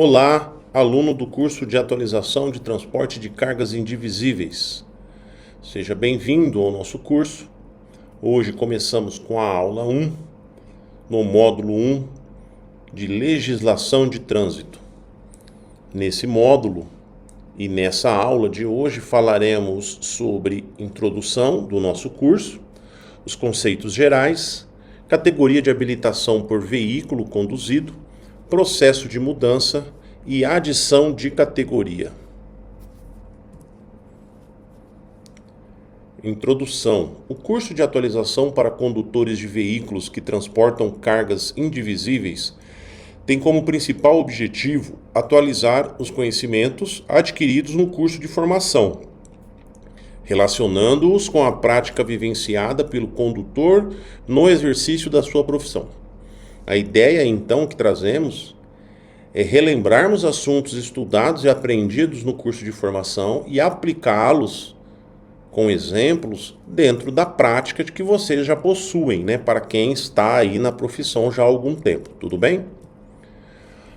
Olá, aluno do curso de atualização de transporte de cargas indivisíveis. Seja bem-vindo ao nosso curso. Hoje começamos com a aula 1, no módulo 1 de legislação de trânsito. Nesse módulo e nessa aula de hoje falaremos sobre introdução do nosso curso, os conceitos gerais, categoria de habilitação por veículo conduzido, processo de mudança e adição de categoria. Introdução. O curso de atualização para condutores de veículos que transportam cargas indivisíveis tem como principal objetivo atualizar os conhecimentos adquiridos no curso de formação, relacionando-os com a prática vivenciada pelo condutor no exercício da sua profissão. A ideia, então, que trazemos é relembrarmos assuntos estudados e aprendidos no curso de formação e aplicá-los com exemplos dentro da prática que vocês já possuem, para quem está aí na profissão já há algum tempo, tudo bem?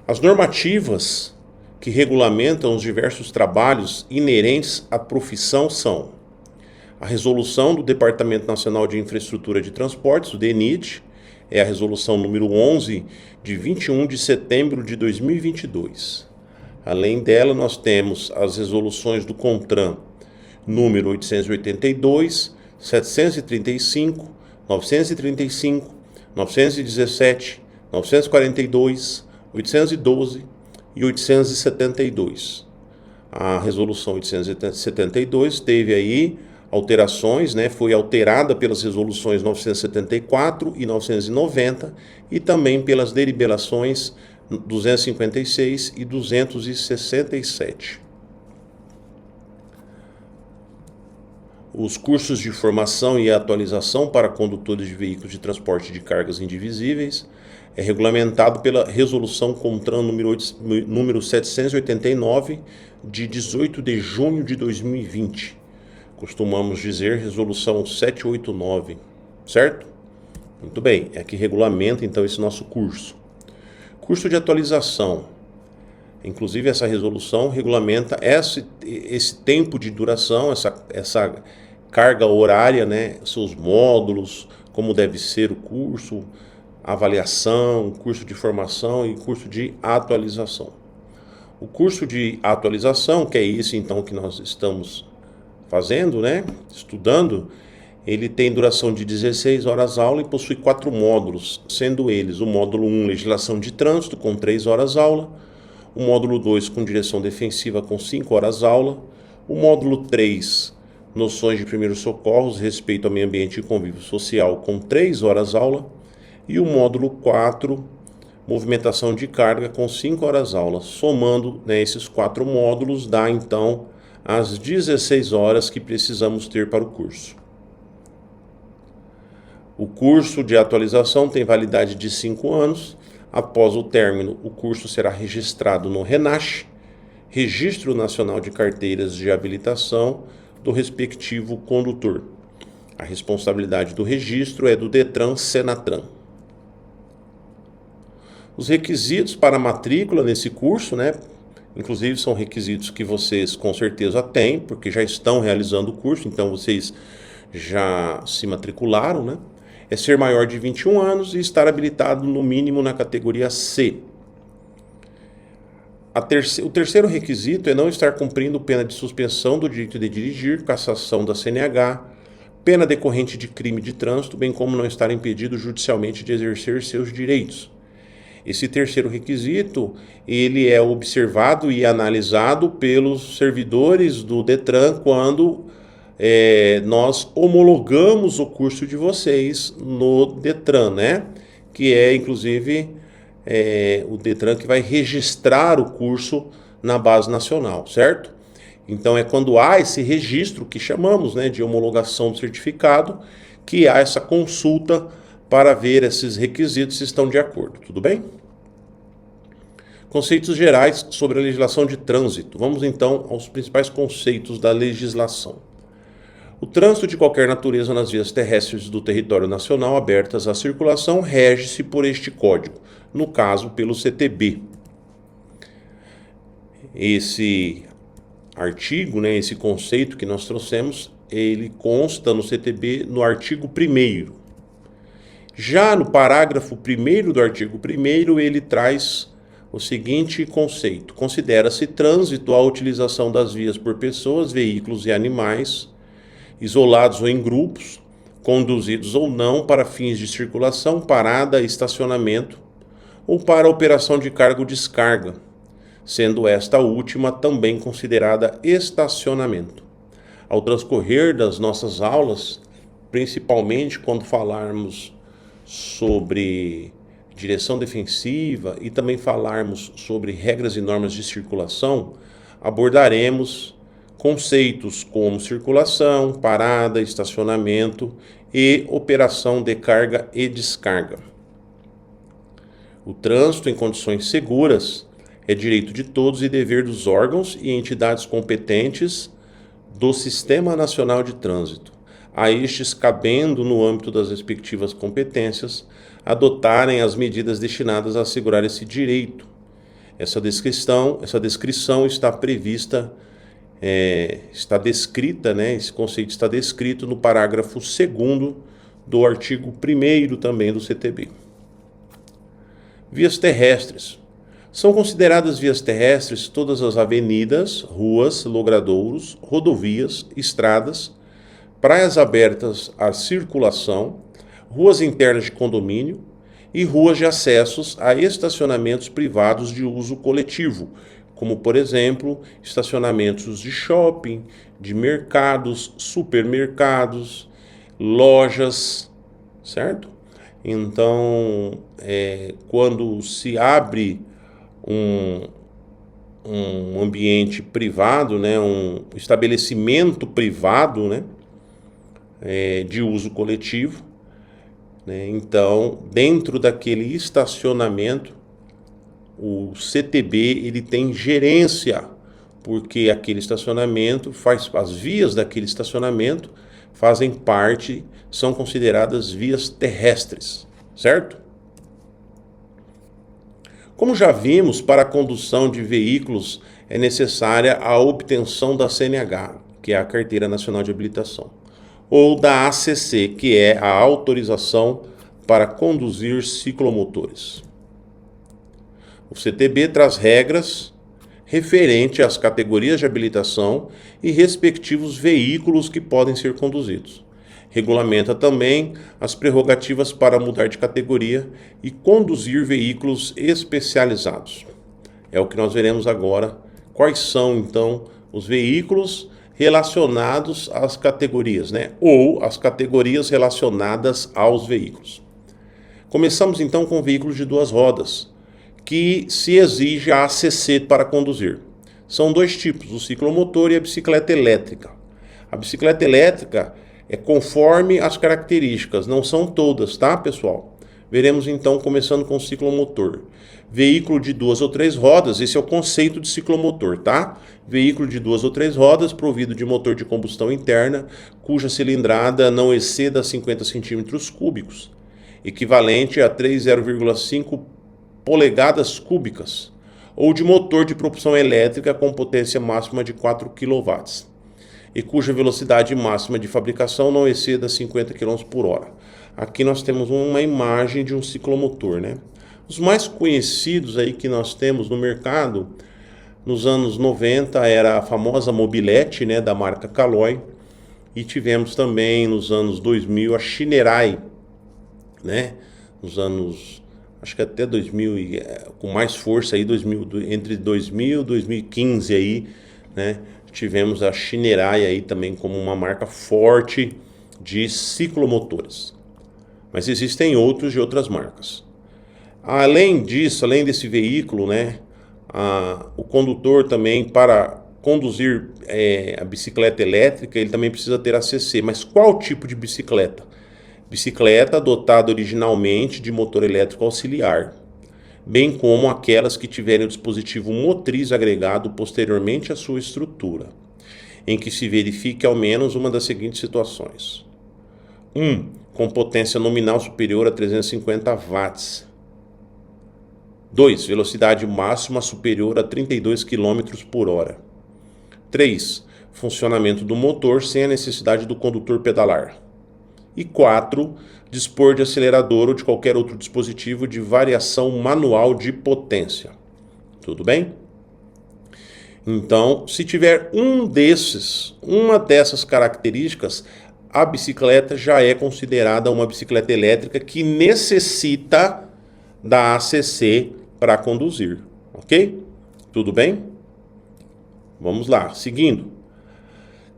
As normativas que regulamentam os diversos trabalhos inerentes à profissão são a resolução do Departamento Nacional de Infraestrutura de Transportes, o DENIT, é a resolução número 11, de 21 de setembro de 2022. Além dela, nós temos as resoluções do CONTRAN, número 882, 735, 935, 917, 942, 812 e 872. A resolução 872 teve aí alterações, foi alterada pelas resoluções 974 e 990 e também pelas deliberações 256 e 267. Os cursos de formação e atualização para condutores de veículos de transporte de cargas indivisíveis é regulamentado pela Resolução CONTRAN número 789, de 18 de junho de 2020. Costumamos dizer Resolução 789, certo? Muito bem, é que regulamenta então esse nosso curso. Curso de atualização. Inclusive essa resolução regulamenta esse tempo de duração, essa carga horária, seus módulos, como deve ser o curso, avaliação, curso de formação e curso de atualização. O curso de atualização, que é esse então que nós estamos fazendo, estudando, ele tem duração de 16 horas aula e possui 4 módulos, sendo eles o módulo 1, legislação de trânsito, com 3 horas aula, o módulo 2, com direção defensiva, com 5 horas aula, o módulo 3, noções de primeiros socorros, respeito ao meio ambiente e convívio social, com 3 horas aula, e o módulo 4, movimentação de carga, com 5 horas aula. Somando esses 4 módulos, dá então as 16 horas que precisamos ter para o curso. O curso de atualização tem validade de 5 anos. Após o término, o curso será registrado no RENACH, Registro Nacional de Carteiras de Habilitação, do respectivo condutor. A responsabilidade do registro é do DETRAN-SENATRAN. Os requisitos para a matrícula nesse curso, inclusive são requisitos que vocês com certeza têm, porque já estão realizando o curso, então vocês já se matricularam, É ser maior de 21 anos e estar habilitado no mínimo na categoria C. O terceiro requisito é não estar cumprindo pena de suspensão do direito de dirigir, cassação da CNH, pena decorrente de crime de trânsito, bem como não estar impedido judicialmente de exercer seus direitos. Esse terceiro requisito, ele é observado e analisado pelos servidores do DETRAN quando nós homologamos o curso de vocês no DETRAN, que é inclusive o DETRAN que vai registrar o curso na base nacional, certo? Então é quando há esse registro que chamamos de homologação do certificado, que há essa consulta para ver esses requisitos se estão de acordo, tudo bem? Conceitos gerais sobre a legislação de trânsito. Vamos então aos principais conceitos da legislação. O trânsito de qualquer natureza nas vias terrestres do território nacional abertas à circulação rege-se por este código, no caso pelo CTB. Esse artigo, né, esse conceito que nós trouxemos, ele consta no CTB no artigo 1º. Já no parágrafo 1º do artigo 1º, ele traz o seguinte conceito: considera-se trânsito a utilização das vias por pessoas, veículos e animais, isolados ou em grupos, conduzidos ou não para fins de circulação, parada, estacionamento ou para operação de carga ou descarga, sendo esta última também considerada estacionamento. Ao transcorrer das nossas aulas, principalmente quando falarmos sobre direção defensiva e também falarmos sobre regras e normas de circulação, abordaremos conceitos como circulação, parada, estacionamento e operação de carga e descarga. O trânsito em condições seguras é direito de todos e dever dos órgãos e entidades competentes do Sistema Nacional de Trânsito, a estes cabendo, no âmbito das respectivas competências, adotarem as medidas destinadas a assegurar esse direito. Essa descrição está prevista, está descrita, né? Esse conceito está descrito no parágrafo 2º do artigo 1º também do CTB. Vias terrestres. São consideradas vias terrestres todas as avenidas, ruas, logradouros, rodovias, estradas, praias abertas à circulação, ruas internas de condomínio e ruas de acessos a estacionamentos privados de uso coletivo, como, por exemplo, estacionamentos de shopping, de mercados, supermercados, lojas, certo? Então, quando se abre um ambiente privado, né, um estabelecimento privado, né, de uso coletivo, né, então, dentro daquele estacionamento, o CTB ele tem gerência, porque aquele estacionamento as vias daquele estacionamento fazem parte, são consideradas vias terrestres, certo? Como já vimos, para a condução de veículos é necessária a obtenção da CNH, que é a Carteira Nacional de Habilitação, ou da ACC, que é a Autorização para Conduzir Ciclomotores. O CTB traz regras referente às categorias de habilitação e respectivos veículos que podem ser conduzidos. Regulamenta também as prerrogativas para mudar de categoria e conduzir veículos especializados. É o que nós veremos agora. Quais são, então, os veículos relacionados às categorias, né? Ou as categorias relacionadas aos veículos. Começamos, então, com veículos de 2 rodas, que se exige a ACC para conduzir. São 2 tipos, o ciclomotor e a bicicleta elétrica. A bicicleta elétrica é conforme as características, não são todas, tá, pessoal? Veremos então, começando com o ciclomotor. Veículo de 2 ou 3 rodas, esse é o conceito de ciclomotor, tá? Veículo de 2 ou 3 rodas, provido de motor de combustão interna, cuja cilindrada não exceda 50 centímetros cúbicos, equivalente a 3,05 polegadas cúbicas, ou de motor de propulsão elétrica com potência máxima de 4 kW, e cuja velocidade máxima de fabricação não exceda 50 km por hora. Aqui nós temos uma imagem de um ciclomotor, né? Os mais conhecidos aí que nós temos no mercado, nos anos 90, era a famosa Mobilete, né, da marca Caloi, e tivemos também nos anos 2000 a Shinerai, né? Nos anos, acho que até 2000, com mais força aí, entre 2000 e 2015 aí, né? Tivemos a Shinerai aí também como uma marca forte de ciclomotores. Mas existem outros de outras marcas. Além disso, além desse veículo, né, o condutor também, para conduzir a bicicleta elétrica, ele também precisa ter ACC. Mas qual tipo de bicicleta? Bicicleta dotada originalmente de motor elétrico auxiliar, bem como aquelas que tiverem o dispositivo motriz agregado posteriormente à sua estrutura, em que se verifique ao menos uma das seguintes situações. 1. Com potência nominal superior a 350 watts. 2. Velocidade máxima superior a 32 km por hora. 3. Funcionamento do motor sem a necessidade do condutor pedalar. E 4. Dispor de acelerador ou de qualquer outro dispositivo de variação manual de potência. Tudo bem? Então, se tiver uma dessas características, a bicicleta já é considerada uma bicicleta elétrica que necessita da ACC para conduzir, ok? Tudo bem? Vamos lá, seguindo.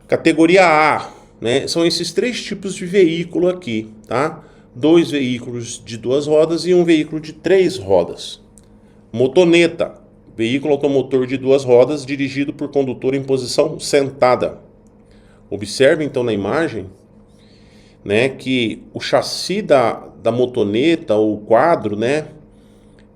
Categoria A, né? São esses 3 tipos de veículo aqui, tá? 2 veículos de 2 rodas e um veículo de 3 rodas. Motoneta. Veículo automotor de 2 rodas dirigido por condutor em posição sentada. Observe então na imagem, né, que o chassi da motoneta, ou quadro, né,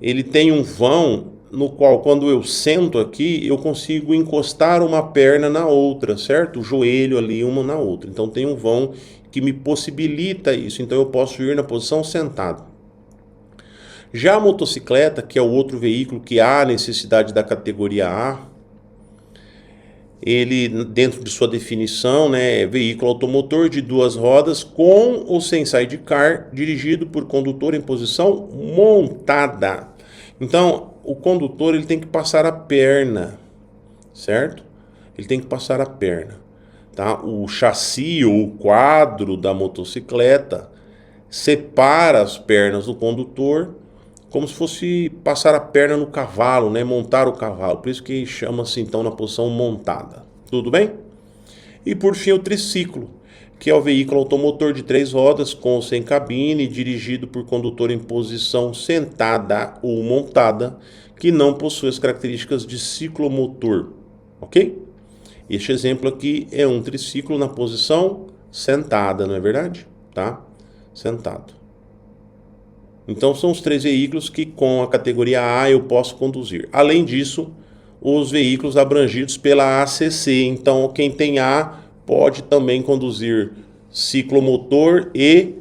ele tem um vão no qual, quando eu sento aqui, eu consigo encostar uma perna na outra, certo? O joelho ali, uma na outra. Então tem um vão que me possibilita isso. Então eu posso ir na posição sentado. Já a motocicleta, que é o outro veículo que há necessidade da categoria A, ele, dentro de sua definição, né, é veículo automotor de 2 rodas com ou sem sidecar, dirigido por condutor em posição montada. Então, o condutor ele tem que passar a perna, certo? Ele tem que passar a perna, tá? O chassi ou o quadro da motocicleta separa as pernas do condutor, como se fosse passar a perna no cavalo, né? Montar o cavalo. Por isso que chama-se então na posição montada. Tudo bem? E por fim o triciclo, que é o veículo automotor de 3 rodas com ou sem cabine, dirigido por condutor em posição sentada ou montada, que não possui as características de ciclomotor. Ok? Este exemplo aqui é um triciclo na posição sentada, não é verdade? Tá? Sentado. Então são os 3 veículos que com a categoria A eu posso conduzir. Além disso, os veículos abrangidos pela ACC. Então quem tem A pode também conduzir ciclomotor e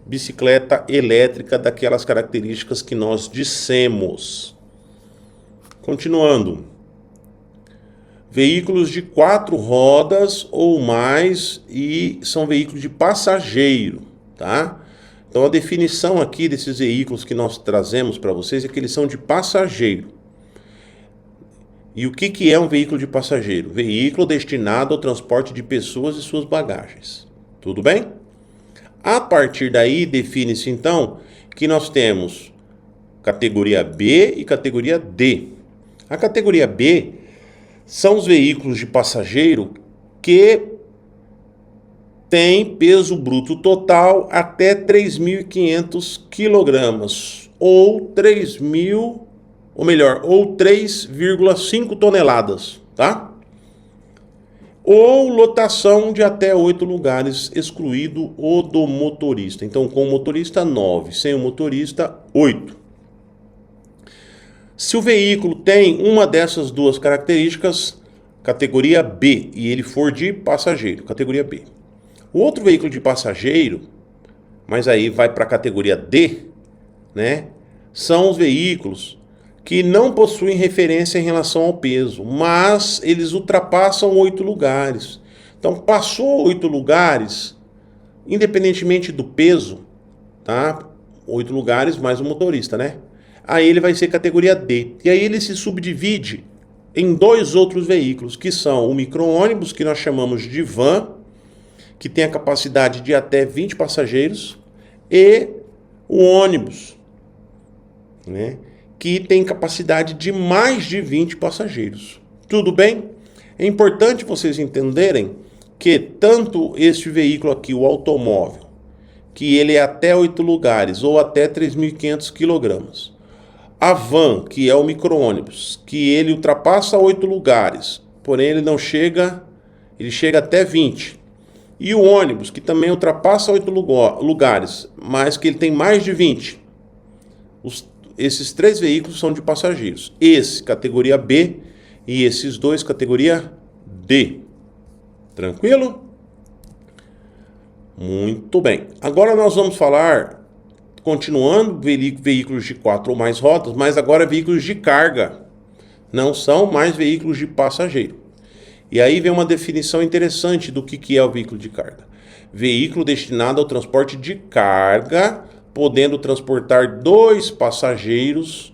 bicicleta elétrica daquelas características que nós dissemos. Continuando. Veículos de 4 rodas ou mais e são veículos de passageiro, tá? Então a definição aqui desses veículos que nós trazemos para vocês é que eles são de passageiro. E o que é um veículo de passageiro? Veículo destinado ao transporte de pessoas e suas bagagens. Tudo bem? A partir daí define-se então que nós temos categoria B e categoria D. A categoria B são os veículos de passageiro que tem peso bruto total até 3.500 kg, ou 3,5 toneladas, tá? Ou lotação de até 8 lugares, excluído o do motorista. Então, com o motorista, 9, sem o motorista, 8. Se o veículo tem uma dessas 2 características, categoria B, e ele for de passageiro, categoria B. O outro veículo de passageiro, mas aí vai para a categoria D, né? São os veículos que não possuem referência em relação ao peso, mas eles ultrapassam 8 lugares. Então, passou 8 lugares, independentemente do peso, tá? 8 lugares mais o motorista, né? Aí ele vai ser categoria D. E aí ele se subdivide em 2 outros veículos, que são o micro-ônibus, que nós chamamos de van, que tem a capacidade de até 20 passageiros, e o ônibus, né, que tem capacidade de mais de 20 passageiros. Tudo bem? É importante vocês entenderem que tanto este veículo aqui, o automóvel, que ele é até 8 lugares ou até 3.500 kg. A van, que é o micro-ônibus, que ele ultrapassa 8 lugares, porém ele não chega, ele chega até 20. E o ônibus, que também ultrapassa 8 lugares, mas que ele tem mais de 20. Esses 3 veículos são de passageiros. Esse, categoria B, e esses 2, categoria D. Tranquilo? Muito bem. Agora nós vamos falar continuando veículos de 4 ou mais rodas, mas agora veículos de carga. Não são mais veículos de passageiro. E aí vem uma definição interessante do que é o veículo de carga. Veículo destinado ao transporte de carga, podendo transportar 2 passageiros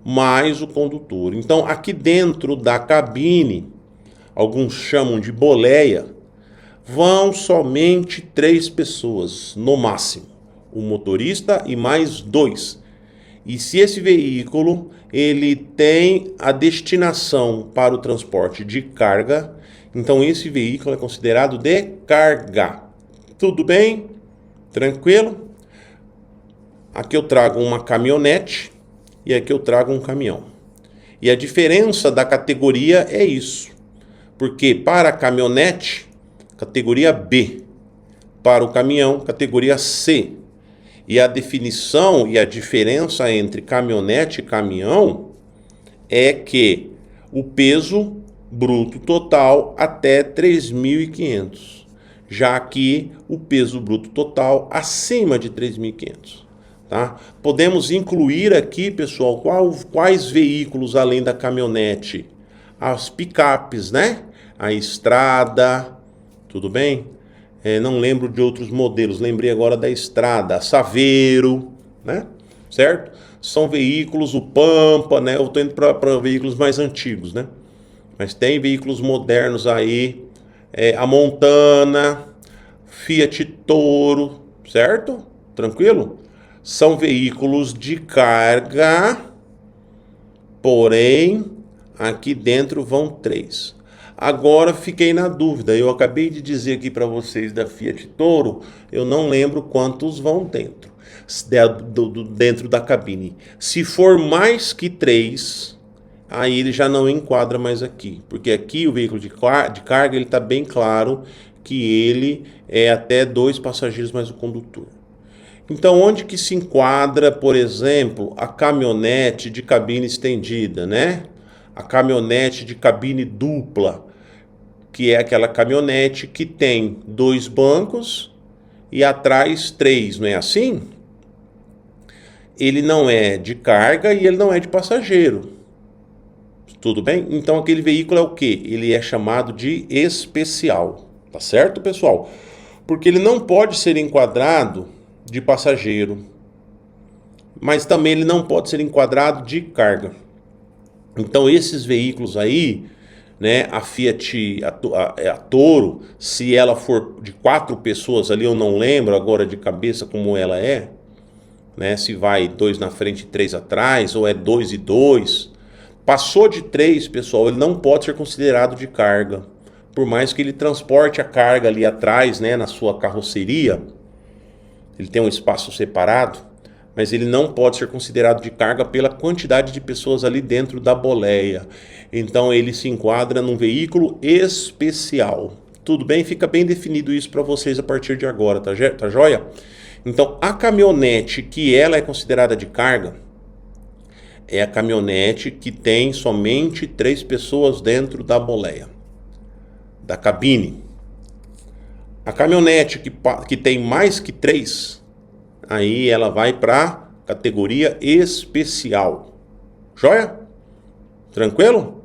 mais o condutor. Então, aqui dentro da cabine, alguns chamam de boleia, vão somente 3 pessoas, no máximo. O motorista e mais 2. E se esse veículo ele tem a destinação para o transporte de carga, então esse veículo é considerado de carga. Tudo bem? Tranquilo? Aqui eu trago uma caminhonete e aqui eu trago um caminhão. E a diferença da categoria é isso. Porque para a caminhonete, categoria B. Para o caminhão, categoria C. E a definição e a diferença entre caminhonete e caminhão é que o peso bruto total até 3.500. Já que o peso bruto total acima de 3.500. Tá? Podemos incluir aqui, pessoal, quais veículos além da caminhonete? As picapes, né? A estrada, tudo bem? Não lembro de outros modelos, lembrei agora da estrada, a Saveiro, né? Certo? São veículos, o Pampa, né? Eu estou indo para veículos mais antigos, né? Mas tem veículos modernos aí, a Montana, Fiat Toro, certo? Tranquilo? São veículos de carga, porém, aqui dentro vão 3. Agora fiquei na dúvida, eu acabei de dizer aqui para vocês da Fiat Toro, eu não lembro quantos vão dentro da cabine. Se for mais que 3, aí ele já não enquadra mais aqui, porque aqui o veículo de carga ele está bem claro que ele é até 2 passageiros mais o condutor. Então, onde que se enquadra, por exemplo, a caminhonete de cabine estendida, né? A caminhonete de cabine dupla, que é aquela caminhonete que tem 2 bancos e atrás 3, não é assim? Ele não é de carga e ele não é de passageiro. Tudo bem? Então aquele veículo é o quê? Ele é chamado de especial. Tá certo, pessoal? Porque ele não pode ser enquadrado de passageiro, mas também ele não pode ser enquadrado de carga. Então esses veículos aí, né, a Fiat, a Toro, se ela for de 4 pessoas ali, eu não lembro agora de cabeça como ela é, né, se vai 2 na frente e 3 atrás, ou é 2 e 2, passou de 3, pessoal, ele não pode ser considerado de carga, por mais que ele transporte a carga ali atrás, né, na sua carroceria, ele tem um espaço separado, mas ele não pode ser considerado de carga pela quantidade de pessoas ali dentro da boleia. Então ele se enquadra num veículo especial. Tudo bem? Fica bem definido isso para vocês a partir de agora, tá joia? Então a caminhonete que ela é considerada de carga é a caminhonete que tem somente 3 pessoas dentro da boleia, da cabine. A caminhonete que tem mais que 3, aí ela vai para categoria especial. Joia? Tranquilo?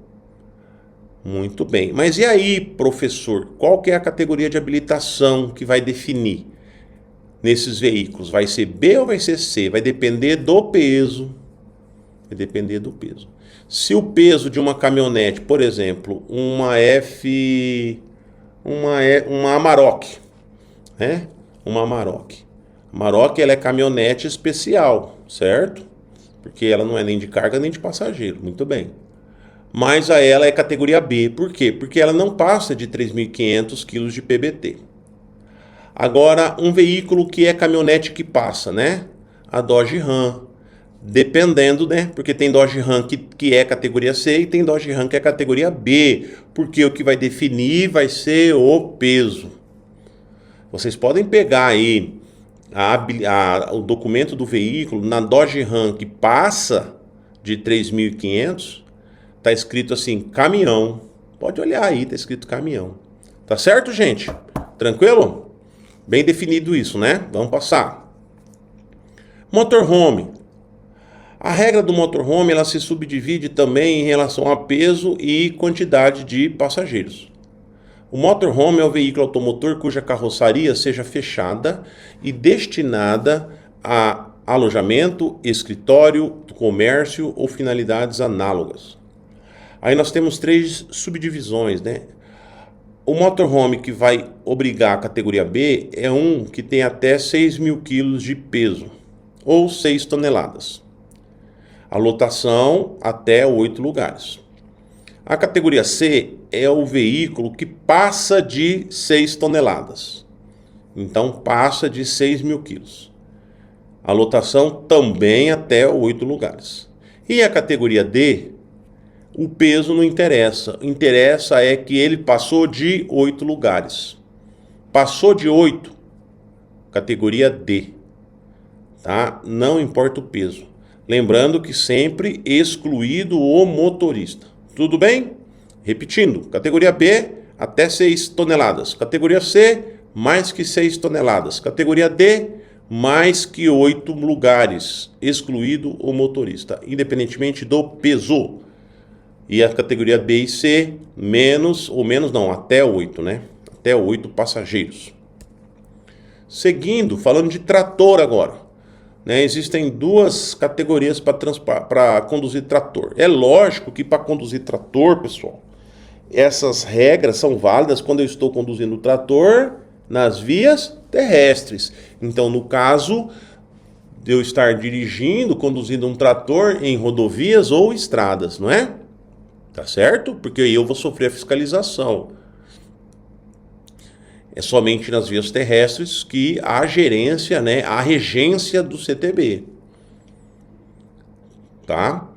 Muito bem. Mas e aí, professor? Qual que é a categoria de habilitação que vai definir nesses veículos? Vai ser B ou vai ser C? Vai depender do peso. Vai depender do peso. Se o peso de uma caminhonete, por exemplo, uma Amarok, né? Uma Amarok. Amarok, ela é caminhonete especial, certo? Porque ela não é nem de carga nem de passageiro, muito bem. Mas ela é categoria B, por quê? Porque ela não passa de 3.500 kg de PBT. Agora, um veículo que é caminhonete que passa, né? A Dodge Ram, dependendo, né? Porque tem Dodge Ram que é categoria C e tem Dodge Ram que é categoria B, porque o que vai definir vai ser o peso. Vocês podem pegar aí o documento do veículo na Dodge Ram que passa de 3.500, tá escrito assim, caminhão. Pode olhar aí, tá escrito caminhão. Tá certo, gente? Tranquilo? Bem definido isso, né? Vamos passar. Motorhome. A regra do motorhome ela se subdivide também em relação a peso e quantidade de passageiros. O motorhome é o veículo automotor cuja carroçaria seja fechada e destinada a alojamento, escritório, comércio ou finalidades análogas. Aí nós temos 3 subdivisões, né? O motorhome que vai obrigar a categoria B é um que tem até 6.000 kg de peso, ou 6 toneladas. A lotação até 8 lugares. A categoria C é o veículo que passa de 6 toneladas. Então passa de 6.000 quilos. A lotação também até 8 lugares. E a categoria D, o peso não interessa. Interessa é que ele passou de 8 lugares. Passou de 8, categoria D. Tá? Não importa o peso. Lembrando que sempre excluído o motorista. Tudo bem? Repetindo, categoria B, até 6 toneladas. Categoria C, mais que 6 toneladas. Categoria D, mais que 8 lugares, excluído o motorista, independentemente do peso. E a categoria B e C, até 8, né? Até 8 passageiros. Seguindo, falando de trator agora. Né, existem 2 categorias para conduzir trator. É lógico que para conduzir trator, pessoal, essas regras são válidas quando eu estou conduzindo o trator nas vias terrestres. Então, no caso de eu estar conduzindo um trator em rodovias ou estradas, não é? Tá certo? Porque aí eu vou sofrer a fiscalização. É somente nas vias terrestres que há gerência, né, a regência do CTB. Tá?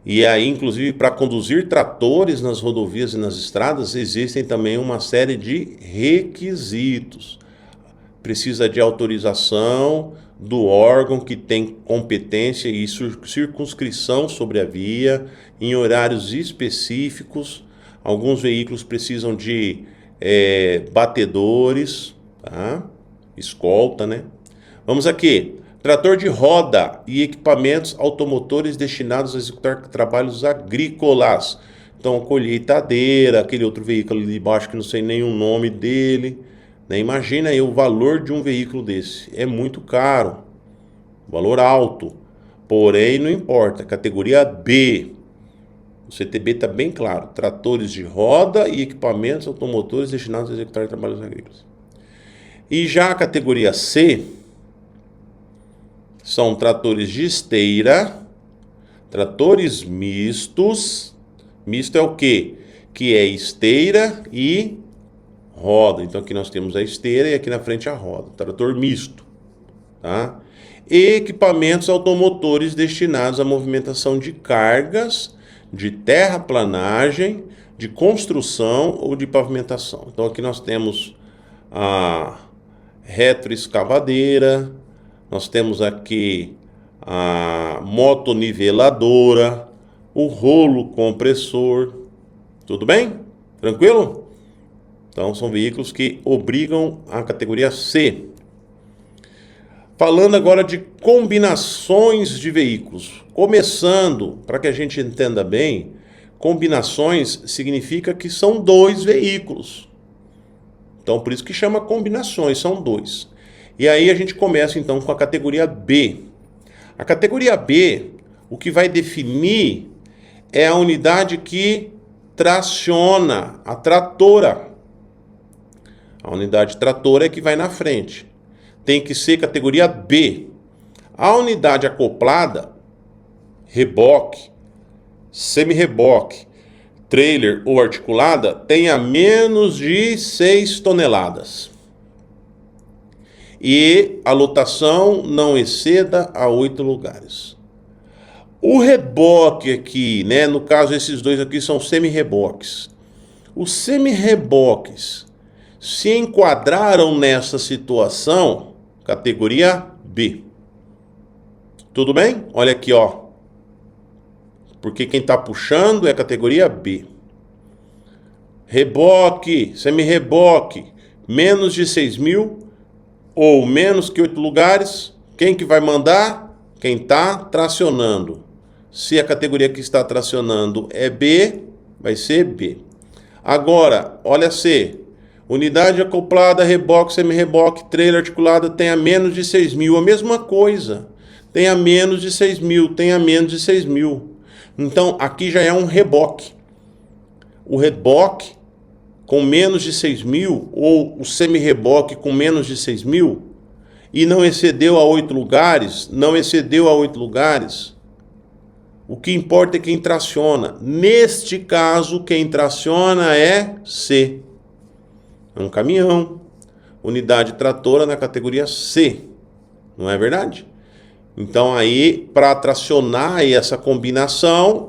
E aí, inclusive, para conduzir tratores nas rodovias e nas estradas, existem também uma série de requisitos. Precisa de autorização do órgão que tem competência e circunscrição sobre a via, em horários específicos. Alguns veículos precisam de batedores, tá? Escolta, né? Vamos aqui. Trator de roda e equipamentos automotores destinados a executar trabalhos agrícolas. Então, colheitadeira, aquele outro veículo ali de baixo que não sei nem o nome dele. Né? Imagina aí o valor de um veículo desse. É muito caro. Valor alto. Porém, não importa. Categoria B. O CTB está bem claro. Tratores de roda e equipamentos automotores destinados a executar trabalhos agrícolas. E já a categoria C são tratores de esteira, tratores mistos. Misto é o quê? Que é esteira e roda. Então aqui nós temos a esteira e aqui na frente a roda. Trator misto. Tá? E equipamentos automotores destinados à movimentação de cargas, de terraplanagem, de construção ou de pavimentação. Então aqui nós temos a retroescavadeira, nós temos aqui a motoniveladora, o rolo compressor. Tudo bem? Tranquilo? Então são veículos que obrigam a categoria C. Falando agora de combinações de veículos. Começando, para que a gente entenda bem, combinações significa que são 2 veículos. Então, por isso que chama combinações, são 2. E aí a gente começa então com a categoria B. A categoria B, o que vai definir é a unidade que traciona, a tratora. A unidade tratora é que vai na frente. Tem que ser categoria B. A unidade acoplada, reboque, semi-reboque, trailer ou articulada, tenha menos de 6 toneladas. E a lotação não exceda a 8 lugares. O reboque aqui, né? No caso, esses 2 aqui são semi-reboques. Os semi-reboques se enquadraram nessa situação, categoria B. Tudo bem? Olha aqui, ó. Porque quem está puxando é a categoria B. Reboque, semi-reboque, menos de 6.000 ou menos que 8 lugares, Quem que vai mandar? Quem está tracionando. Se a categoria que está tracionando é B, vai ser B. Agora, olha C. Unidade acoplada, reboque, semi-reboque, trailer articulada tem a menos de 6.000. A mesma coisa. Tem a menos de 6.000, tem a menos de 6.000. Então, aqui já é um reboque. O reboque com menos de 6.000 ou o semi-reboque com menos de 6.000 e não excedeu a 8 lugares, não excedeu a 8 lugares, o que importa é quem traciona. Neste caso, quem traciona é C. É um caminhão, unidade tratora na categoria C. Não é verdade? Então aí, para tracionar aí essa combinação,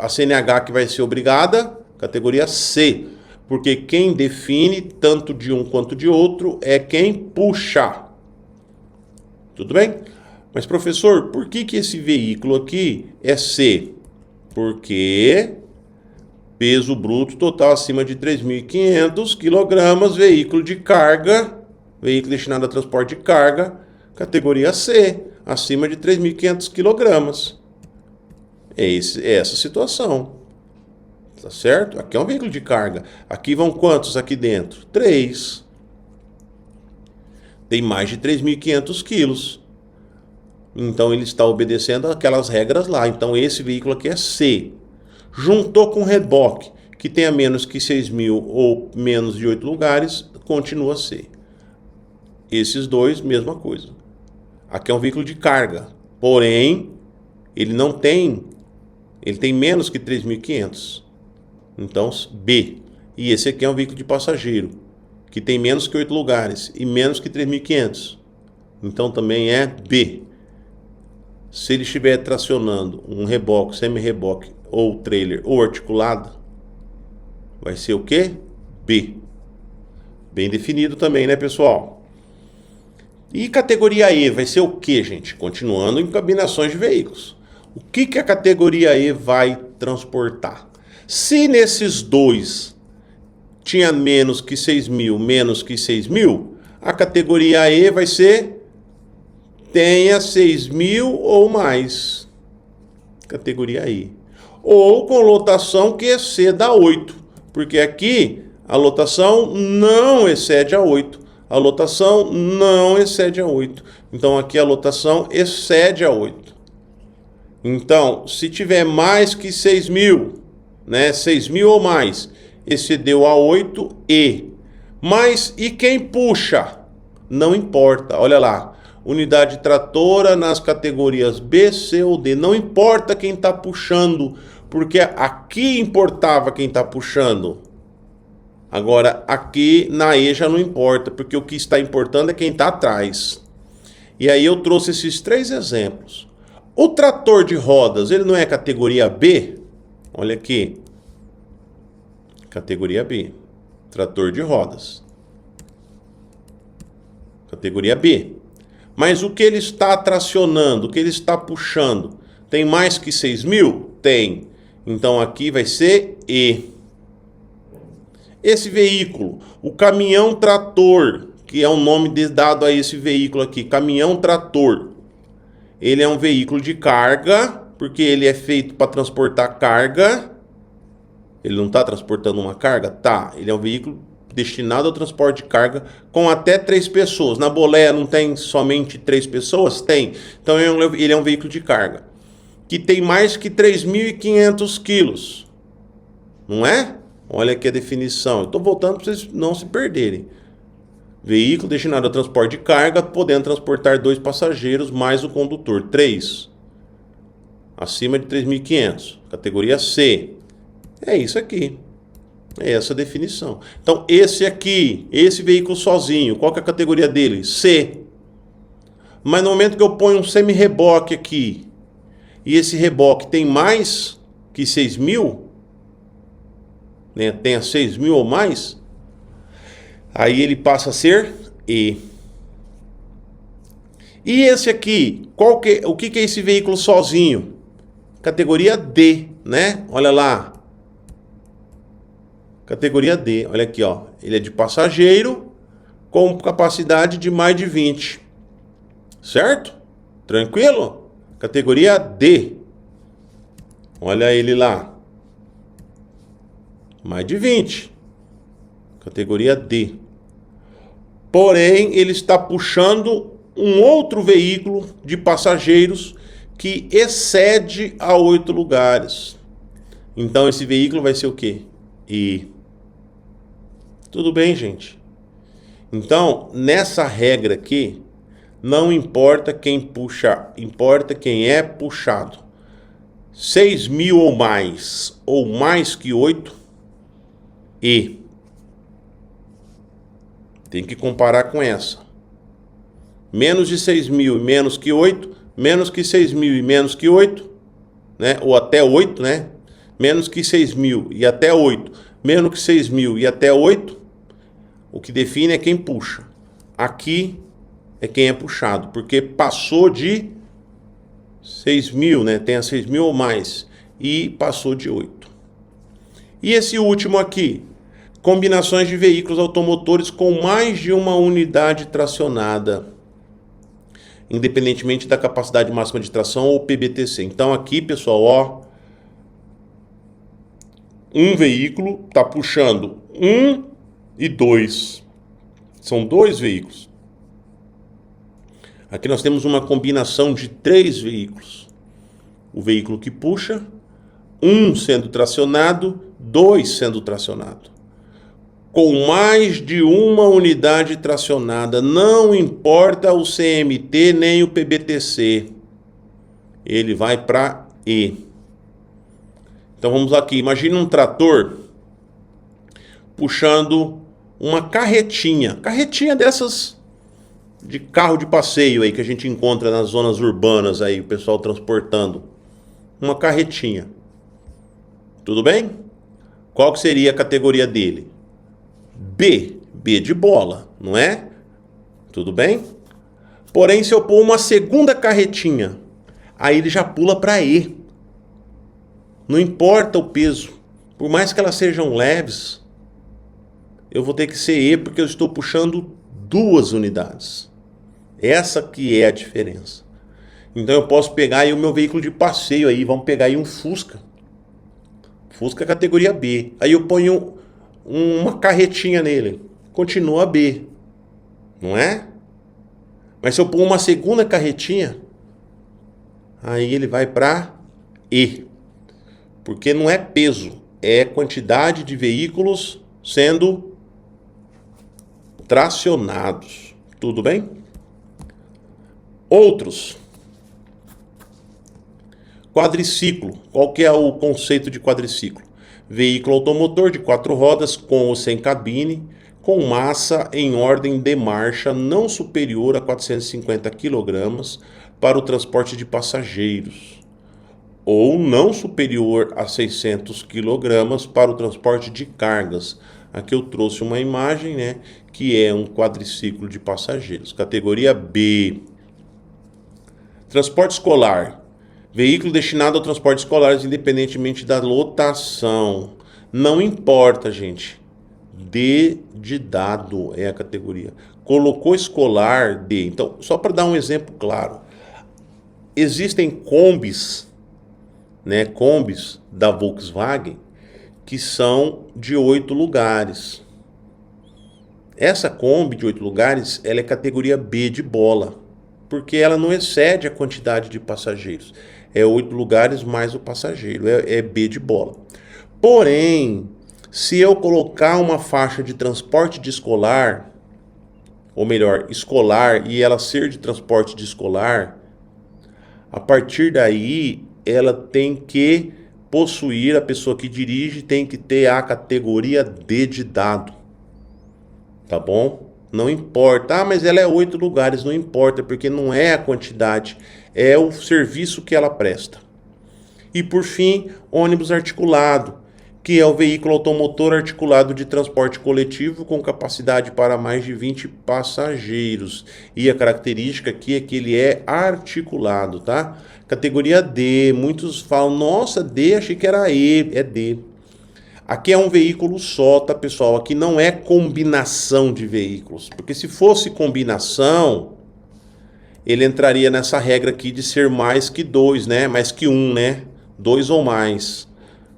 a CNH que vai ser obrigada, categoria C. Porque quem define, tanto de um quanto de outro, é quem puxa. Tudo bem? Mas, professor, por que esse veículo aqui é C? Porque peso bruto total acima de 3.500 kg, veículo de carga, veículo destinado a transporte de carga, categoria C, acima de 3.500 kg. É essa situação. Tá certo? Aqui é um veículo de carga. Aqui vão quantos aqui dentro? 3. Tem mais de 3.500 quilos. Então ele está obedecendo aquelas regras lá. Então esse veículo aqui é C. Juntou com reboque, que tenha menos que 6.000 ou menos de 8 lugares, continua C. Esses dois, mesma coisa. Aqui é um veículo de carga. Porém, ele tem menos que 3.500. Então, B. E esse aqui é um veículo de passageiro, que tem menos que 8 lugares e menos que 3.500. Então também é B. Se ele estiver tracionando um reboque, semi-reboque, ou trailer, ou articulado, vai ser o quê? B. Bem definido também, né, pessoal? E categoria E vai ser o quê, gente? Continuando em combinações de veículos. O que a categoria E vai transportar? Se nesses dois tinha menos que 6.000, menos que 6.000, a categoria E vai ser tenha 6.000 ou mais. Categoria I. Ou com lotação que exceda a 8. Porque aqui a lotação não excede a 8. A lotação não excede a 8. Então aqui a lotação excede a 8. Então, se tiver mais que 6.000, né, 6.000 ou mais, excedeu a 8 e. Mas e quem puxa? Não importa, olha lá. Unidade tratora nas categorias B, C ou D. Não importa quem está puxando, porque aqui importava quem está puxando. Agora, aqui na E já não importa, porque o que está importando é quem está atrás. E aí eu trouxe esses 3 exemplos. O trator de rodas, ele não é categoria B? Olha aqui. Categoria B. Trator de rodas. Categoria B. Mas o que ele está tracionando, o que ele está puxando, tem mais que 6.000? Tem. Então aqui vai ser E. Esse veículo, o caminhão trator, que é o nome dado a esse veículo aqui, caminhão trator. Ele é um veículo de carga, porque ele é feito para transportar carga. Ele não está transportando uma carga? Tá. Ele é um veículo destinado ao transporte de carga com até 3 pessoas. Na boleia não tem somente 3 pessoas? Tem. Então ele é um veículo de carga que tem mais que 3.500 quilos. Não é? Olha aqui a definição. Estou voltando para vocês não se perderem. Veículo destinado ao transporte de carga, podendo transportar 2 passageiros mais o condutor. 3. Acima de 3.500. Categoria C. É isso aqui. É essa a definição. Então, esse aqui, esse veículo sozinho, qual que é a categoria dele? C. Mas no momento que eu ponho um semi-reboque aqui, e esse reboque tem mais que 6.000, né, tenha 6.000 ou mais, aí ele passa a ser E. E esse aqui, o que é esse veículo sozinho? Categoria D, né? Olha lá. Categoria D, olha aqui, ó. Ele é de passageiro com capacidade de mais de 20. Certo? Tranquilo? Categoria D. Olha ele lá. Mais de 20. Categoria D. Porém, ele está puxando um outro veículo de passageiros que excede a 8 lugares. Então, esse veículo vai ser o quê? E tudo bem, gente? Então, nessa regra aqui, não importa quem puxa, importa quem é puxado. 6.000 ou mais que 8, e tem que comparar com essa. Menos de 6.000 e menos que 8, menos que 6.000 e menos que 8, né? Ou até 8, né? Menos que 6.000 e até 8, menos que 6.000 e até 8, o que define é quem puxa. Aqui é quem é puxado, porque passou de 6.000, né? Tem a 6.000 ou mais, e passou de 8. E esse último aqui, combinações de veículos automotores com mais de uma unidade tracionada, independentemente da capacidade máxima de tração ou PBTC. Então aqui, pessoal, ó, um veículo está puxando 1 e 2. São 2 veículos. Aqui nós temos uma combinação de 3 veículos. O veículo que puxa, 1 sendo tracionado, 2 sendo tracionado. Com mais de uma unidade tracionada, não importa o CMT nem o PBTC, ele vai para E. Então vamos aqui, imagine um trator puxando uma carretinha dessas de carro de passeio aí que a gente encontra nas zonas urbanas aí, o pessoal transportando uma carretinha. Tudo bem? Qual que seria a categoria dele? B de bola, não é? Tudo bem? Porém, se eu pôr uma segunda carretinha, aí ele já pula para E. Não importa o peso, por mais que elas sejam leves, eu vou ter que ser E porque eu estou puxando 2 unidades. Essa que é a diferença. Então eu posso pegar aí o meu veículo de passeio aí, vamos pegar aí um Fusca. Fusca categoria B. Aí eu ponho uma carretinha nele, continua B, não é? Mas se eu pôr uma segunda carretinha, aí ele vai para E, porque não é peso, é quantidade de veículos sendo tracionados. Tudo bem? Outros. Quadriciclo. Qual que é o conceito de quadriciclo? Veículo automotor de 4 rodas com ou sem cabine, com massa em ordem de marcha não superior a 450 kg para o transporte de passageiros, ou não superior a 600 kg para o transporte de cargas. Aqui eu trouxe uma imagem, né, que é um quadriciclo de passageiros. Categoria B. Transporte escolar. Veículo destinado ao transporte escolar, independentemente da lotação. Não importa, gente. D de dado é a categoria. Colocou escolar, D. Então, só para dar um exemplo claro. Existem combis, né? Combis da Volkswagen que são de 8 lugares. Essa Kombi de 8 lugares, ela é categoria B de bola, porque ela não excede a quantidade de passageiros. É 8 lugares mais o passageiro, é B de bola. Porém, se eu colocar uma faixa de transporte de escolar, ou melhor, escolar, e ela ser de transporte de escolar, a partir daí, ela tem que possuir, a pessoa que dirige tem que ter a categoria D de dado. Tá bom? Não importa. Ah, mas ela é 8 lugares. Não importa, porque não é a quantidade, é o serviço que ela presta. E por fim, ônibus articulado, que é o veículo automotor articulado de transporte coletivo com capacidade para mais de 20 passageiros. E a característica aqui é que ele é articulado, tá? Categoria D. Muitos falam, nossa, D, achei que era E. É D. Aqui é um veículo só, tá, pessoal? Aqui não é combinação de veículos. Porque se fosse combinação, ele entraria nessa regra aqui de ser mais que 2, né? Mais que 1, né? 2 ou mais.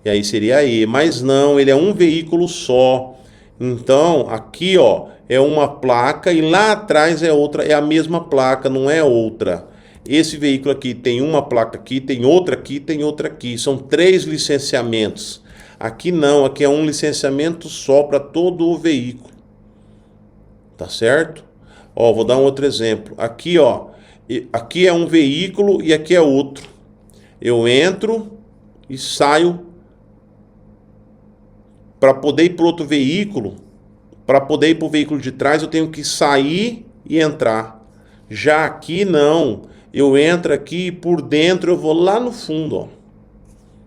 E aí seria E. Mas não, ele é um veículo só. Então, aqui, ó, é uma placa e lá atrás é outra, é a mesma placa, não é outra. Esse veículo aqui tem uma placa aqui, tem outra aqui, tem outra aqui. São 3 licenciamentos. Aqui não, aqui é um licenciamento só para todo o veículo. Tá certo? Ó, vou dar um outro exemplo. Aqui, ó, aqui é um veículo e aqui é outro. Eu entro e saio para poder ir para outro veículo. Para poder ir para o veículo de trás, eu tenho que sair e entrar. Já aqui não. Eu entro aqui e por dentro eu vou lá no fundo, ó.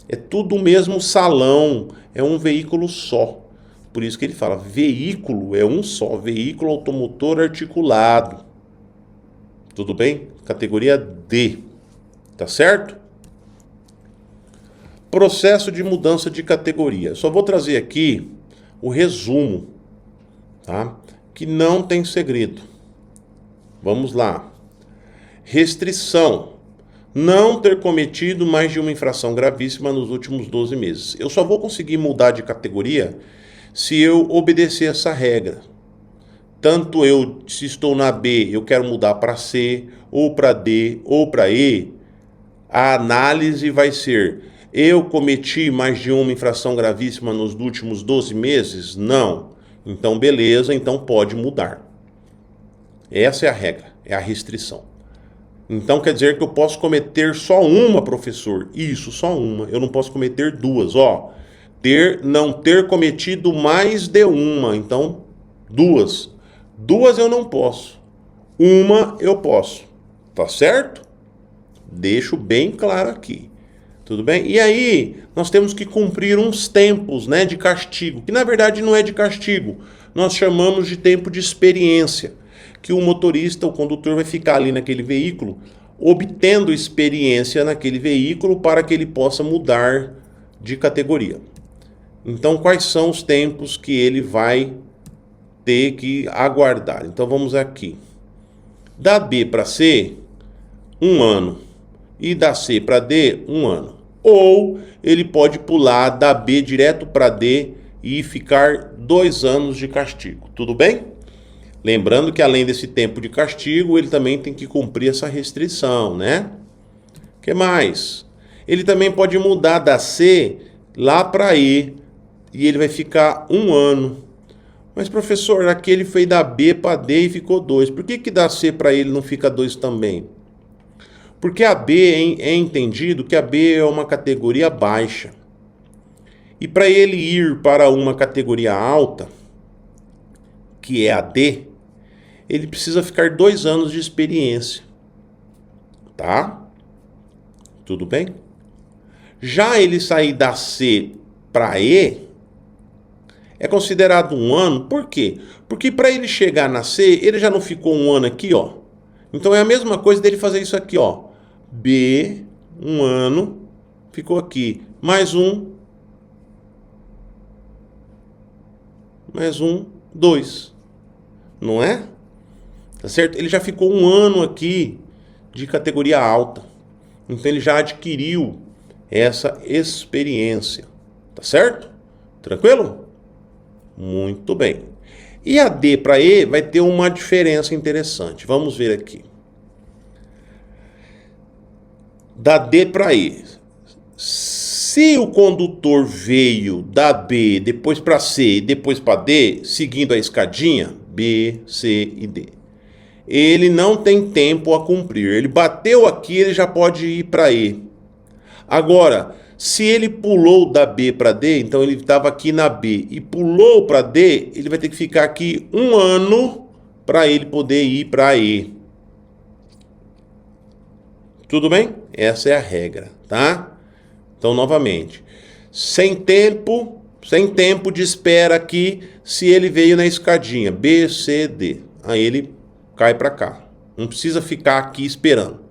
É tudo o mesmo salão. É um veículo só. Por isso que ele fala, veículo é um só. Veículo automotor articulado. Tudo bem? Categoria D. Tá certo? Processo de mudança de categoria. Só vou trazer aqui o resumo, tá? Que não tem segredo. Vamos lá. Restrição. Não ter cometido mais de uma infração gravíssima nos últimos 12 meses. Eu só vou conseguir mudar de categoria se eu obedecer essa regra. Tanto eu, se estou na B, eu quero mudar para C, ou para D, ou para E, a análise vai ser: eu cometi mais de uma infração gravíssima nos últimos 12 meses? Não. Então, beleza, então pode mudar. Essa é a regra, é a restrição. Então, quer dizer que eu posso cometer só uma, professor? Isso, só uma. Eu não posso cometer duas, ó. Não ter cometido mais de uma. Então, duas. Duas eu não posso. Uma eu posso. Tá certo? Deixo bem claro aqui. Tudo bem? E aí, nós temos que cumprir uns tempos, né, de castigo, que na verdade não é de castigo. Nós chamamos de tempo de experiência, que o motorista, o condutor vai ficar ali naquele veículo, obtendo experiência naquele veículo para que ele possa mudar de categoria. Então, quais são os tempos que ele vai ter que aguardar? Então, vamos aqui. Da B para C, 1 ano. E da C para D, 1 ano. Ou ele pode pular da B direto para D e ficar 2 anos de castigo. Tudo bem? Lembrando que além desse tempo de castigo, ele também tem que cumprir essa restrição, né? O que mais? Ele também pode mudar da C lá para E e ele vai ficar 1 ano. Mas, professor, aqui ele foi da B para D e ficou 2. Por que da C para ele não fica 2 também? Porque a B é entendido que a B é uma categoria baixa. E para ele ir para uma categoria alta, que é a D, ele precisa ficar 2 anos de experiência. Tá? Tudo bem? Já ele sair da C para E, é considerado 1 ano. Por quê? Porque para ele chegar na C, ele já não ficou 1 ano aqui, ó. Então é a mesma coisa dele fazer isso aqui, ó. B, 1 ano, ficou aqui. Mais um, 2. Não é? Tá certo? Ele já ficou 1 ano aqui de categoria alta. Então ele já adquiriu essa experiência. Tá certo? Tranquilo? Muito bem. E a D para E vai ter uma diferença interessante. Vamos ver aqui. Da D para E. Se o condutor veio da B, depois para C e depois para D, seguindo a escadinha, B, C e D, ele não tem tempo a cumprir. Ele bateu aqui, ele já pode ir para E. Agora, se ele pulou da B para D, então ele estava aqui na B e pulou para D, ele vai ter que ficar aqui 1 ano para ele poder ir para E. Tudo bem? Essa é a regra, tá? Então, novamente, sem tempo de espera aqui, se ele veio na escadinha B, C, D, aí ele cai para cá. Não precisa ficar aqui esperando.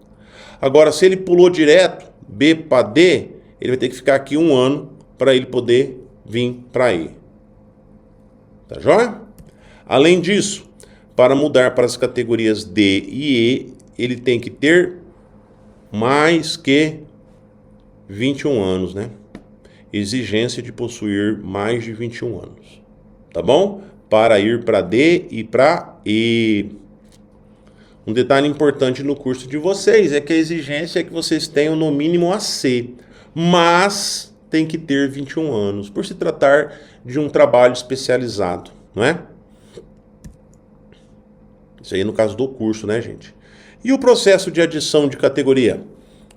Agora, se ele pulou direto B para D, ele vai ter que ficar aqui 1 ano para ele poder vir para E. Tá joia? Além disso, para mudar para as categorias D e E, ele tem que ter mais que 21 anos, né? Exigência de possuir mais de 21 anos. Tá bom? Para ir para D e para E. Um detalhe importante no curso de vocês é que a exigência é que vocês tenham no mínimo a C, mas tem que ter 21 anos, por se tratar de um trabalho especializado, não é? Isso aí no caso do curso, né, gente? E o processo de adição de categoria?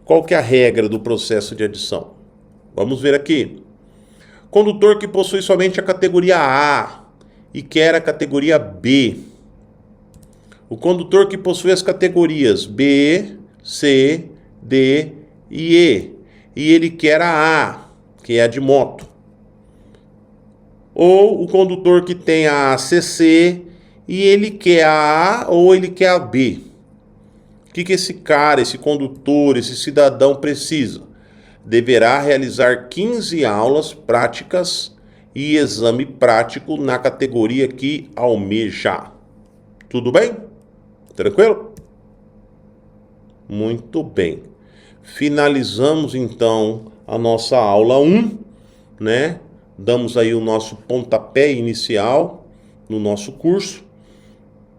Qual que é a regra do processo de adição? Vamos ver aqui. Condutor que possui somente a categoria A e quer a categoria B. O condutor que possui as categorias B, C, D e ele quer a A, que é a de moto. Ou o condutor que tem a CC e ele quer a A ou ele quer a B. O que esse cara, esse condutor, esse cidadão precisa? Deverá realizar 15 aulas práticas e exame prático na categoria que almeja. Tudo bem? Tranquilo? Muito bem. Finalizamos então a nossa aula 1, né? Damos aí o nosso pontapé inicial no nosso curso.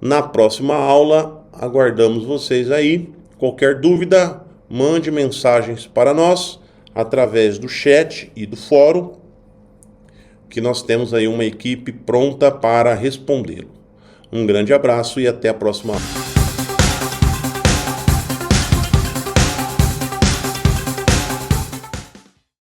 Na próxima aula, aguardamos vocês aí. Qualquer dúvida, mande mensagens para nós através do chat e do fórum, que nós temos aí uma equipe pronta para respondê-lo. Um grande abraço e até a próxima aula.